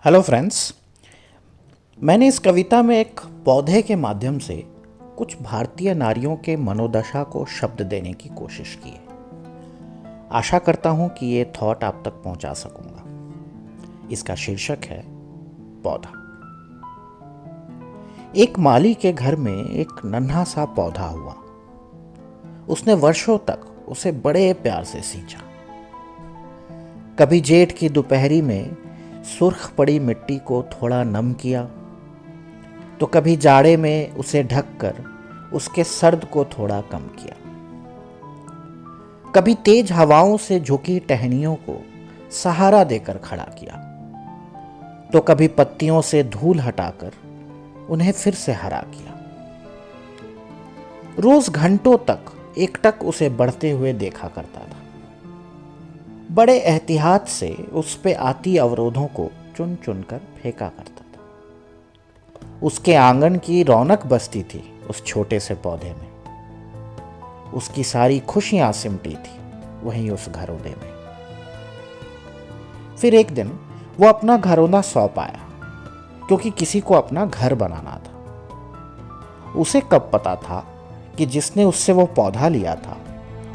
Hello friends. मैंने इस कविता में एक पौधे के माध्यम से कुछ भारतीय नारियों के मनोदशा को शब्द देने की कोशिश की है। आशा करता हूं कि ये थॉट आप तक पहुंचा सकूंगा। इसका शीर्षक है पौधा। एक माली के घर में एक नन्हा सा पौधा हुआ। उसने वर्षों तक उसे बड़े प्यार से सींचा। कभी जेठ की दोपहरी में सुर्ख पड़ी मिट्टी को थोड़ा नम किया, तो कभी जाड़े में उसे ढककर उसके सर्द को थोड़ा कम किया। कभी तेज हवाओं से झुकी टहनियों को सहारा देकर खड़ा किया, तो कभी पत्तियों से धूल हटाकर उन्हें फिर से हरा किया। रोज घंटों तक एकटक उसे बढ़ते हुए देखा करता था। बड़े एहतियात से उस पे आती अवरोधों को चुन चुनकर फेंका करता था। उसके आंगन की रौनक बसती थी उस छोटे से पौधे में। उसकी सारी खुशियां सिमटी थी वहीं उस घरौंदे में। फिर एक दिन वो अपना घरौंदा सौंप आया, क्योंकि किसी को अपना घर बनाना था। उसे कब पता था कि जिसने उससे वो पौधा लिया था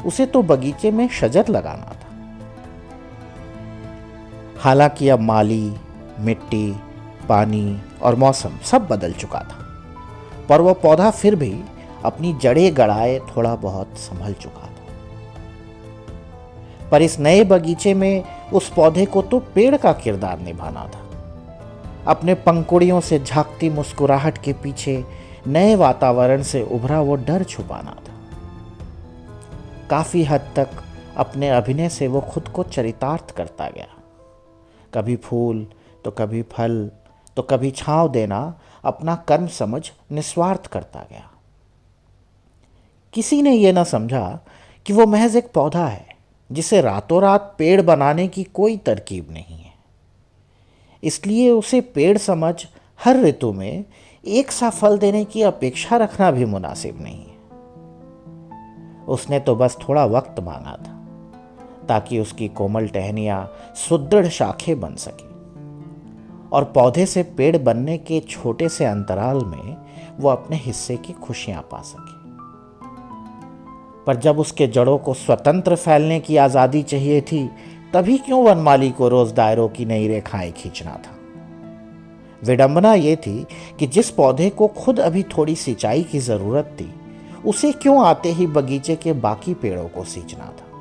उसे तो बगीचे में शजर लगाना था। हालांकि अब माली, मिट्टी, पानी और मौसम सब बदल चुका था, पर वह पौधा फिर भी अपनी जड़ें गड़ाए थोड़ा बहुत संभल चुका था। पर इस नए बगीचे में उस पौधे को तो पेड़ का किरदार निभाना था। अपने पंखुड़ियों से झांकती मुस्कुराहट के पीछे नए वातावरण से उभरा वो डर छुपाना था। काफी हद तक अपने अभिनय से वो खुद को चरितार्थ करता गया। कभी फूल तो कभी फल तो कभी छांव देना अपना कर्म समझ निस्वार्थ करता गया। किसी ने यह न समझा कि वो महज एक पौधा है जिसे रातों रात पेड़ बनाने की कोई तरकीब नहीं है। इसलिए उसे पेड़ समझ हर ऋतु में एक सा फल देने की अपेक्षा रखना भी मुनासिब नहीं है। उसने तो बस थोड़ा वक्त मांगा था ताकि उसकी कोमल टहनियां सुदृढ़ शाखें बन सके और पौधे से पेड़ बनने के छोटे से अंतराल में वो अपने हिस्से की खुशियां पा सके। पर जब उसके जड़ों को स्वतंत्र फैलने की आजादी चाहिए थी, तभी क्यों वनमाली को रोज दायरों की नई रेखाएं खींचना था। विडंबना ये थी कि जिस पौधे को खुद अभी थोड़ी सिंचाई की जरूरत थी, उसे क्यों आते ही बगीचे के बाकी पेड़ों को सींचना था।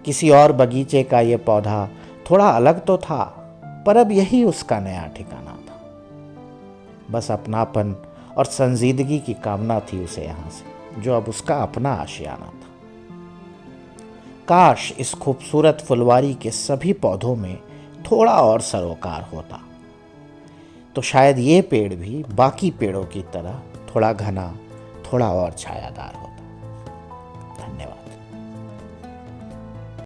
किसी और बगीचे का यह पौधा थोड़ा अलग तो था, पर अब यही उसका नया ठिकाना था। बस अपनापन और संजीदगी की कामना थी उसे यहां से, जो अब उसका अपना आशियाना था। काश इस खूबसूरत फुलवारी के सभी पौधों में थोड़ा और सरोकार होता, तो शायद ये पेड़ भी बाकी पेड़ों की तरह थोड़ा घना, थोड़ा और छायादार होता।